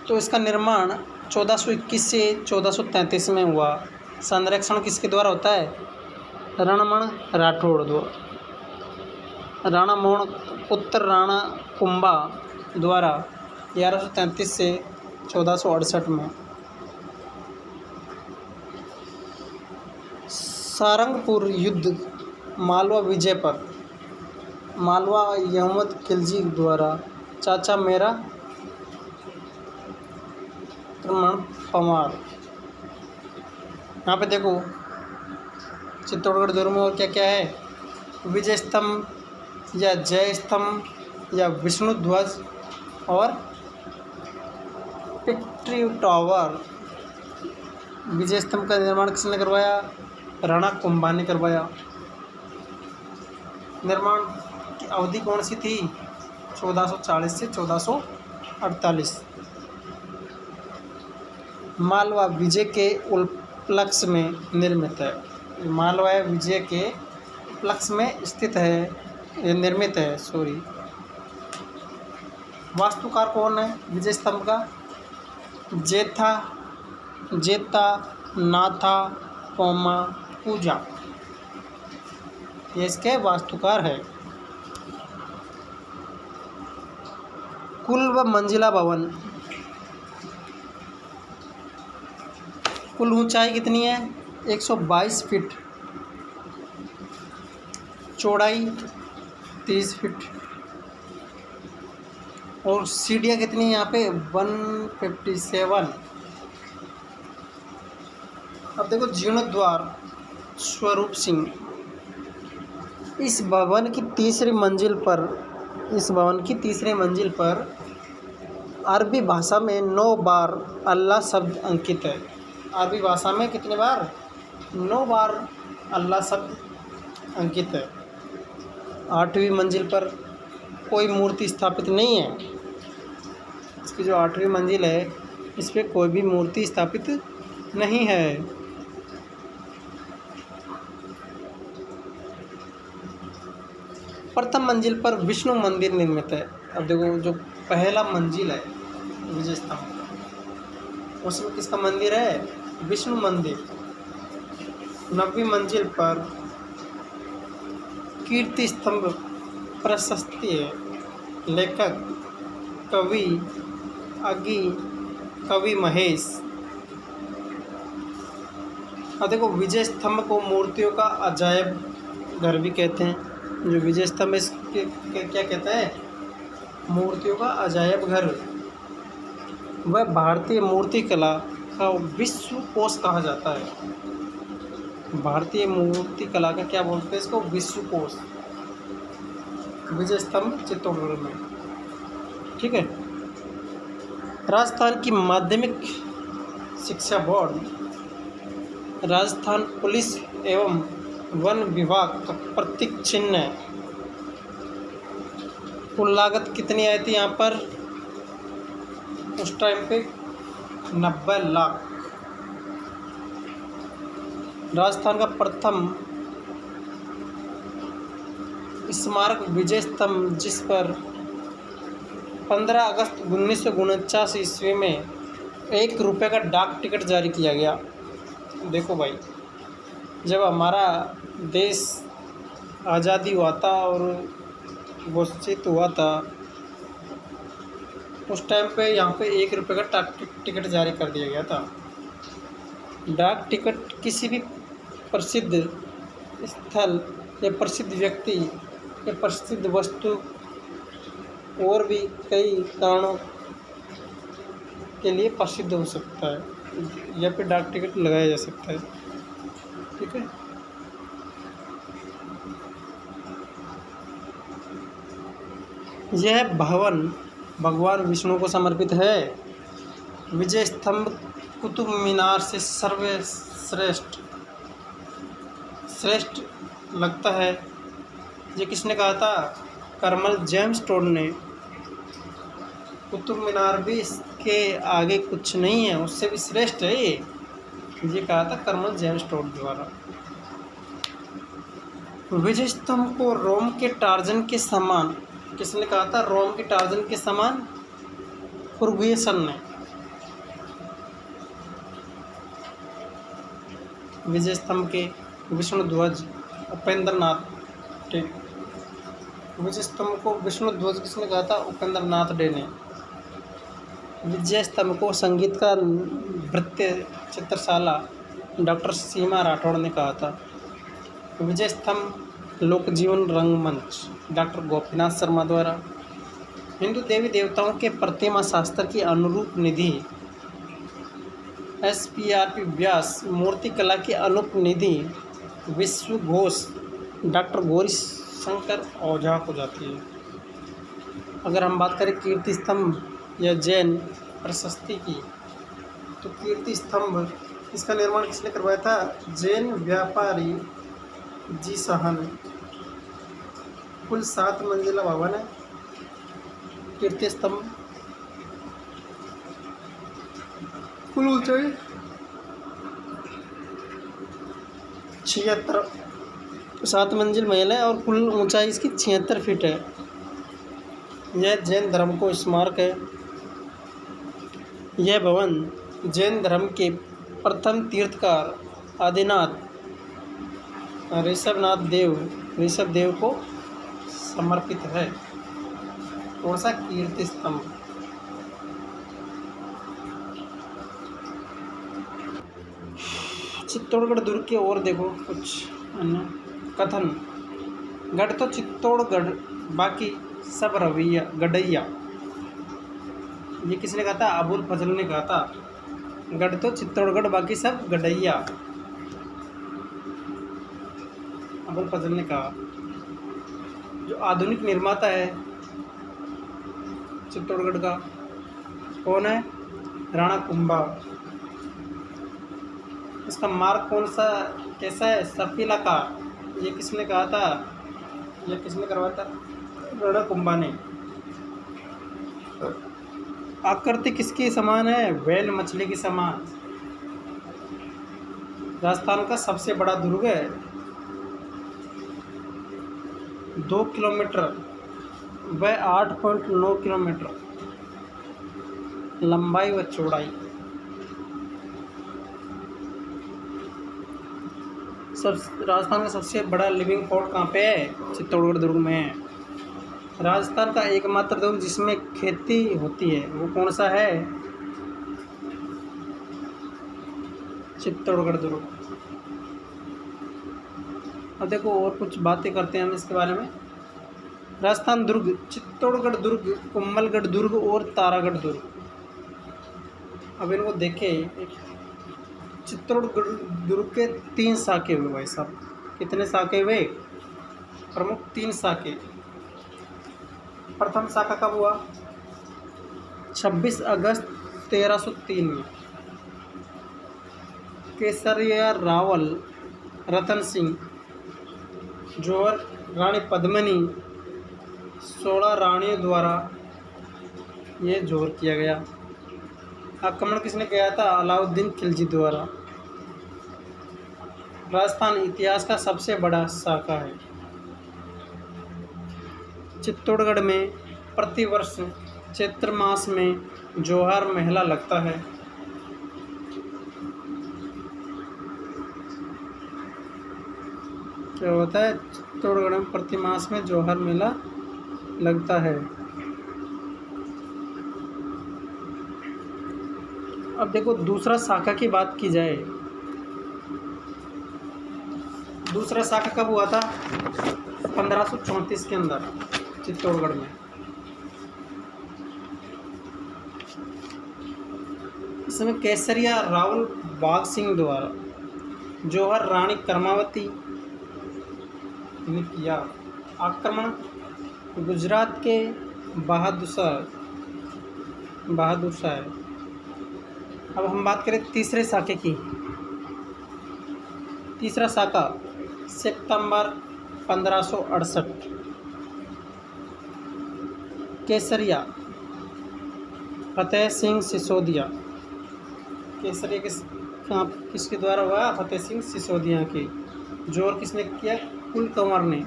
तो इसका निर्माण 1421 से 1433 में हुआ। संरक्षण किसके द्वारा होता है? रणमण राठौड़ द्वारा। राणा मोहन पुत्र राणा कुंभा द्वारा 1133 से 1468 में। सारंगपुर युद्ध मालवा विजय पर मालवा अहमद खिलजी द्वारा चाचा मेरा पमार। यहाँ पे देखो चित्तौड़गढ़ दुर्ग में और क्या क्या है? विजय स्तंभ या जय स्तंभ या विष्णु ध्वज और विक्ट्री टावर। विजय स्तंभ का निर्माण किसने करवाया? राणा कुंभा ने करवाया। निर्माण की अवधि कौन सी थी? 1440 से 1448। मालवा विजय के उपलक्ष्य में निर्मित है। मालवा विजय के उपलक्ष्य में स्थित है, निर्मित है। वास्तुकार कौन है विजय स्तंभ का? जेता नाथा पौमा पूजा, ये इसके वास्तुकार है। कुल व मंजिला भवन, कुल ऊंचाई कितनी है? 122 फीट, चौड़ाई 30 फीट और सीढ़ियाँ कितनी है यहाँ पे? 157। अब देखो जीर्णोद्वार स्वरूप सिंह, इस भवन की तीसरी मंजिल पर अरबी भाषा में 9 बार अल्लाह शब्द अंकित है। अरबी भाषा में कितने बार? 9 बार अल्लाह शब्द अंकित है। 8वीं मंजिल पर कोई मूर्ति स्थापित नहीं है। इसकी जो 8वीं मंजिल है इस पर कोई भी मूर्ति स्थापित नहीं है। प्रथम मंजिल पर विष्णु मंदिर निर्मित है। अब देखो जो पहला मंजिल है विजय स्तंभ का, उसमें किसका मंदिर है? विष्णु मंदिर। 9वीं मंजिल पर कीर्ति स्तंभ प्रशस्ति है। लेखक कवि कवि महेश। अब देखो विजय स्तंभ को मूर्तियों का अजायब घर भी कहते हैं। जो विजय स्तंभ इसके क्या कहता है? मूर्तियों का अजायब घर वह भारतीय मूर्ति कला का विश्व कोश कहा जाता है। भारतीय मूर्ति कला का क्या बोलते हैं इसको? विश्व कोश। विजय स्तंभ चित्तौड़गढ़ में। ठीक है। राजस्थान की माध्यमिक शिक्षा बोर्ड राजस्थान पुलिस एवं वन विभाग का प्रतीक चिन्ह है। कुल लागत कितनी आई थी यहाँ पर उस टाइम पे? 90 लाख। राजस्थान का प्रथम स्मारक विजय स्तंभ, जिस पर 15 अगस्त 1949 ईस्वी में 1 रुपये का डाक टिकट जारी किया गया। देखो भाई, जब हमारा देश आज़ादी हुआ था और घोषित हुआ था उस टाइम पे यहाँ पे 1 रुपये का डाक टिकट जारी कर दिया गया था। डाक टिकट किसी भी प्रसिद्ध स्थल या प्रसिद्ध व्यक्ति या प्रसिद्ध वस्तु और भी कई कारणों के लिए प्रसिद्ध हो सकता है या फिर डाक टिकट लगाया जा सकता है। ठीक है। यह भवन भगवान विष्णु को समर्पित है। विजय स्तंभ कुतुब मीनार से श्रेष्ठ लगता है। ये किसने कहा था? कर्नल जेम्स टोड ने। कुतुब मीनार भी इसके आगे कुछ नहीं है, उससे भी श्रेष्ठ है ये कहा था कर्नल जेम्स टोड द्वारा। विजय स्तंभ को रोम के टार्जन के समान, किसने कहा था? रोम के टार्जन के समान? फर्गुसन ने। विजय स्तंभ के विष्णु ध्वज उपेंद्र नाथ डे। विजय स्तंभ को विष्णु ध्वज किसने कहा था? उपेंद्र नाथ डे ने। विजय स्तंभ को संगीतकार नृत्य चित्रशाला डॉक्टर सीमा राठौड़ ने कहा था। विजय स्तंभ लोक जीवन रंगमंच डॉक्टर गोपीनाथ शर्मा द्वारा। हिंदू देवी देवताओं के प्रतिमा शास्त्र की अनुरूप निधि SPRP व्यास मूर्ति कला की अनुप निधि विश्व घोष डॉक्टर गौरी शंकर ओझा को जाती है। अगर हम बात करें कीर्ति स्तंभ या जैन प्रशस्ति की, तो कीर्ति स्तंभ इसका निर्माण किसने करवाया था? जैन व्यापारी जी सहन। कुल 7 मंजिला भवन है। कीर्ति स्तंभ कुल ऊंचाई 76 7 मंजिल महल है और कुल ऊंचाई इसकी 76 फीट है। यह जैन धर्म को स्मारक है। यह भवन जैन धर्म के प्रथम तीर्थकार आदिनाथ ऋषभ देव को समर्पित है। कौन सा? कीर्ति स्तंभ। चित्तौड़गढ़ दुर्ग की ओर देखो कुछ अन्य कथन। गढ़ तो चित्तौड़गढ़ बाकी सब गडैया। ये किसने कहा था? अबुल फजल ने कहा था। गढ़ तो चित्तौड़गढ़ बाकी सब गडैया, अबुल फजल ने कहा। जो आधुनिक निर्माता है चित्तौड़गढ़ का, कौन है? राणा कुंभा। इसका मार्ग कौन सा कैसा है? सर्पिलाकार। ये किसने कहा था? ये किसने करवाया था? राणा कुंभा ने। आकृति किसकी समान है? व्हेल मछली की समान। राजस्थान का सबसे बड़ा दुर्ग है। 2 किलोमीटर व 8.9 किलोमीटर लंबाई व चौड़ाई। राजस्थान का सबसे बड़ा लिविंग फोर्ट कहाँ पे है? चित्तौड़गढ़ दुर्ग में है। राजस्थान का एकमात्र दुर्ग जिसमें खेती होती है वो कौन सा है? चित्तौड़गढ़ दुर्ग। अब देखो और कुछ बातें करते हैं हम इसके बारे में। राजस्थान दुर्ग, चित्तौड़गढ़ दुर्ग, कुंभलगढ़ दुर्ग और तारागढ़ दुर्ग। अब इनको देखें, चित्तौड़गढ़ दुर्ग के 3 साके हुए भाई साहब। कितने साके हुए? प्रमुख 3 साके। प्रथम साका कब हुआ? 26 अगस्त 1303 में। केसरिया रावल, रतन सिंह, जौहर, रानी पद्मिनी, 16 रानियों द्वारा ये जोर किया गया। आक्रमण किसने किया था? अलाउद्दीन खिलजी द्वारा। राजस्थान इतिहास का सबसे बड़ा शाखा है। चित्तौड़गढ़ में प्रतिवर्ष चैत्र मास में जौहर मेला लगता है। क्या होता है? चित्तौड़गढ़ में प्रति मास में जौहर मेला लगता है। अब देखो, दूसरा शाखा की बात की जाए, दूसरा शाखा कब हुआ था? 1534 के अंदर चित्तौड़गढ़ में। इसमें केसरिया रावल बाघ सिंह द्वारा जौहर रानी कर्मावती ने किया आक्रमण। गुजरात के बहादुर शाह। अब हम बात करें तीसरे शाखे की। तीसरा शाखा सितंबर 1568, केसरिया फतेह सिंह सिसोदिया। केसरिया किसके द्वारा हुआ? फतेह सिंह सिसोदिया के। जोर किसने किया? कुल कंवर ने।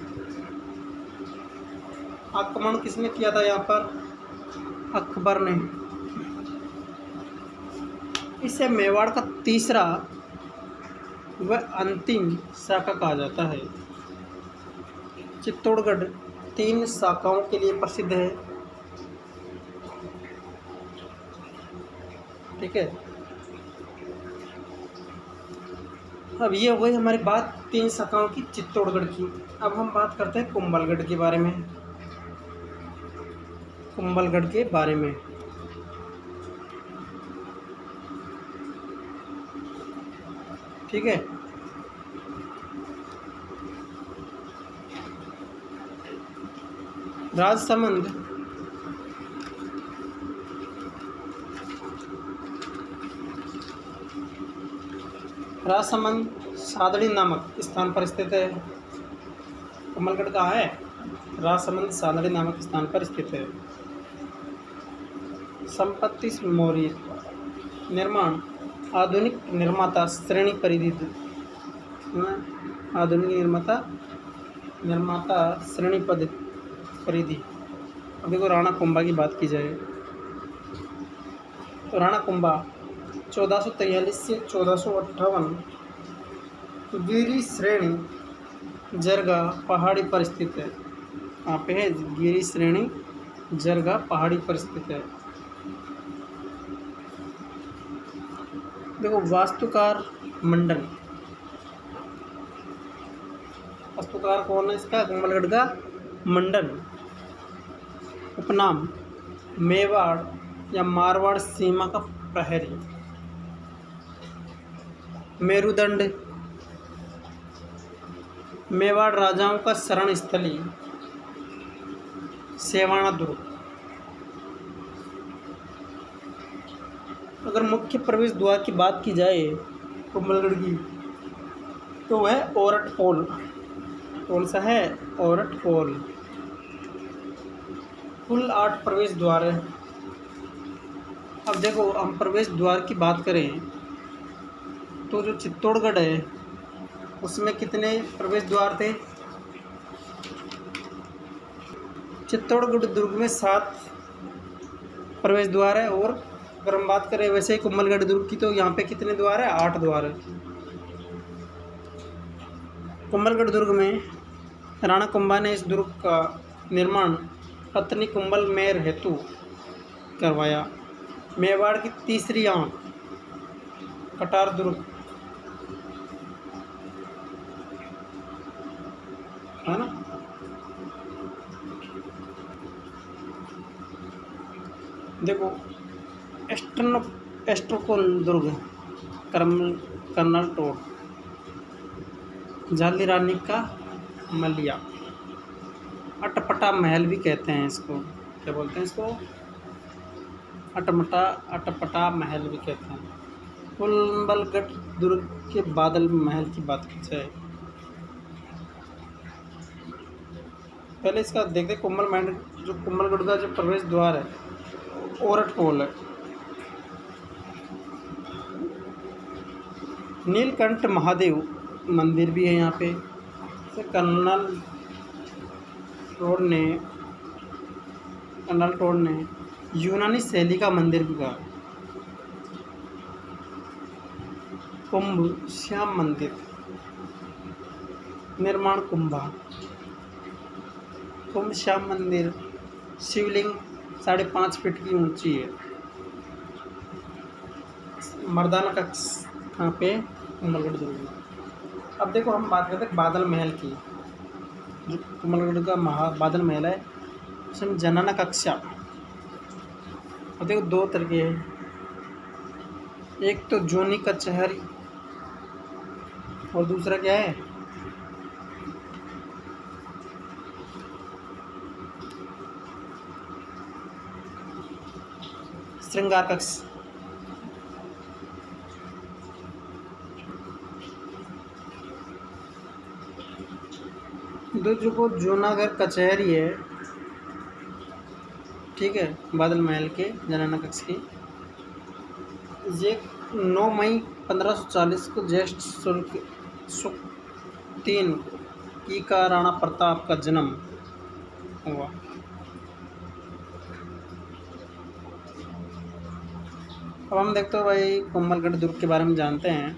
आक्रमण किसने किया था यहाँ पर? अकबर ने। इसे मेवाड़ का तीसरा व अंतिम शाखा कहा जाता है। चित्तौड़गढ़ 3 शाखाओं के लिए प्रसिद्ध है। ठीक है। अब ये हो गई हमारी बात 3 शाखाओं की चित्तौड़गढ़ की। अब हम बात करते हैं कुंभलगढ़ के बारे में। कुंभलगढ़ के बारे में ठीक है। राजसमंद सादड़ी नामक स्थान पर स्थित है। कुंभलगढ़ कहाँ है? राजसमंद सादड़ी नामक स्थान पर स्थित है। संपत्ति मौर्य। निर्माण आधुनिक निर्माता श्रेणी परिधि। आधुनिक निर्माता श्रेणी परिधि। अब देखो, राणा कुंभा की बात की जाए तो राणा कुंभा 1443 से 1458 गिरी श्रेणी जरगा पहाड़ी पर स्थित है। यहाँ पे है गिरी श्रेणी जरगा पहाड़ी पर स्थित है। देखो, वास्तुकार मंडन। वास्तुकार कौन है इसका? कुंभलगढ़ का मंडन। उपनाम मेवाड़ या मारवाड़ सीमा का प्रहरी। मेरुदंड मेवाड़ राजाओं का शरण स्थली सेवाना दुर्ग। अगर मुख्य प्रवेश द्वार की बात की जाए कुंभलगढ़ की तो वह ओरट पोल। कौन सा है? ओरट पोल। कुल 8 प्रवेश द्वार है। अब देखो, हम प्रवेश द्वार की बात करें तो जो चित्तौड़गढ़ है उसमें कितने प्रवेश द्वार थे? चित्तौड़गढ़ दुर्ग में 7 प्रवेश द्वार है। और अगर हम बात करें वैसे ही कुंभलगढ़ दुर्ग की तो यहाँ पे कितने द्वार है? 8 द्वार है। कुंभलगढ़ दुर्ग में राणा कुंभा ने इस दुर्ग का निर्माण पत्नी कुंभल मेर हेतु करवाया। मेवाड़ की तीसरी आंख कटार दुर्ग है ना। देखो, एस्ट्रनो एस्ट्रोकोल दुर्ग, कर्नल झाली रानी का मलिया, अटपटा महल भी कहते हैं इसको। क्या बोलते हैं इसको? अटपटा महल भी कहते हैं। कुंभलगढ़ दुर्ग के बादल महल की बात की जाए, पहले इसका देखते कुंभल महल। जो कुंभलगढ़ का जो प्रवेश द्वार है ओरट पोल है। नीलकंठ महादेव मंदिर भी है यहाँ पे। कर्नल टोड ने यूनानी शैली का मंदिर भी कहा। कुंभ श्याम मंदिर, निर्माण कुंभ श्याम मंदिर, शिवलिंग 5.5 फीट की ऊंची है। मर्दाना कक्ष कहाँ पे? कुंभलगढ़ दुर्ग में। अब देखो हम बात करते हैं बादल महल की। जो कुंभलगढ़ का बादल महल है उसमें जनाना कक्षा। और देखो 2 तरह के हैं, एक तो जोनी कचहरी और दूसरा क्या है? श्रृंगार कक्ष। जो जूनागढ़ कचहरी है, ठीक है, बादल महल के जनाना कक्ष की, ये 9 मई 1540 को ज्येष्ठ शुक्ल 3 की का राणा प्रताप का जन्म हुआ। अब हम देखते हो भाई कुंभलगढ़ दुर्ग के बारे में जानते हैं।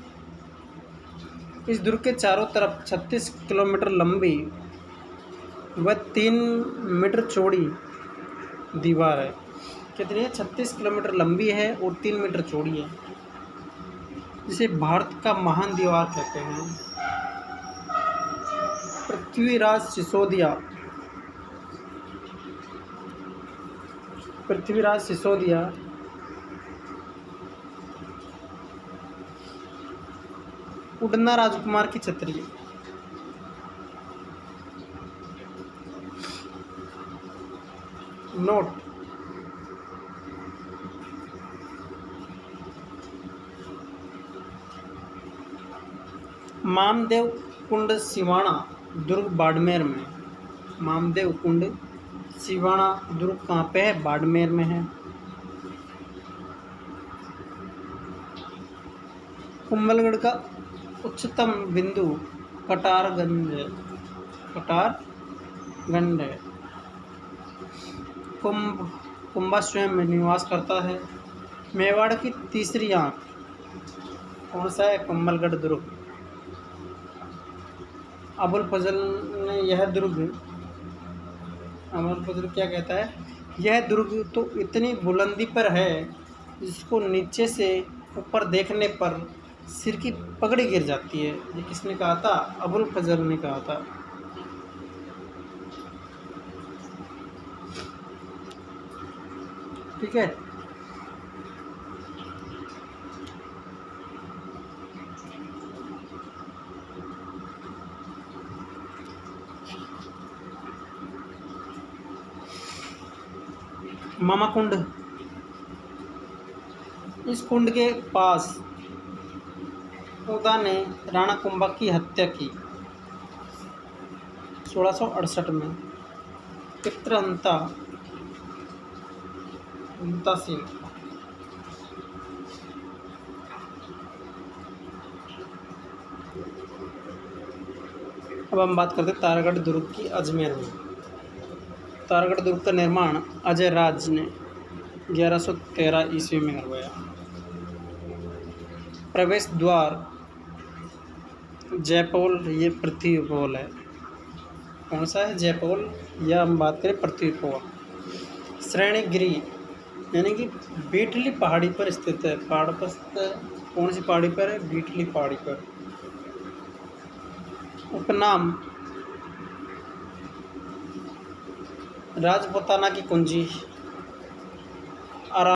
इस दुर्ग के चारों तरफ 36 किलोमीटर लंबी व 3 मीटर चौड़ी दीवार है। कितनी है? 36 किलोमीटर लंबी है और 3 मीटर चौड़ी है, जिसे भारत का महान दीवार कहते हैं। पृथ्वीराज सिसोदिया उड़ना राजकुमार की छतरी है। नोट, मामदेव कुंड सिवाना दुर्ग बाड़मेर में। मामदेव कुंड सिवाना दुर्ग कहाँ पे है? बाड़मेर में है। कुंभलगढ़ का उच्चतम बिंदु कटारगंज है। कुंभा स्वयं में निवास करता है। मेवाड़ की तीसरी आंख कौन सा है? कुंभलगढ़ दुर्ग। अबुल फजल क्या कहता है? यह दुर्ग तो इतनी बुलंदी पर है जिसको नीचे से ऊपर देखने पर सिर की पगड़ी गिर जाती है। ये किसने कहा था? अबुल फजल ने कहा था। ठीक है। मामा कुंड, इस कुंड के पास उदा ने राणा कुंभा की हत्या की 1668 में। पितृहंता सिंह। अब हम बात करते हैं तारागढ़ दुर्ग की अजमेर में। तारागढ़ दुर्ग का निर्माण अजय राज ने 1113 ईस्वी में करवाया। प्रवेश द्वार जयपोल, ये पृथ्वी पोल है। कौन सा है? जयपोल, या हम बात करें पृथ्वी पोल। श्रेणीगिरी यानी कि बीटली पहाड़ी पर स्थित है। पहाड़ पर कौन सी पहाड़ी पर है? बीटली पहाड़ी पर। उपनाम राजपुताना की कुंजी।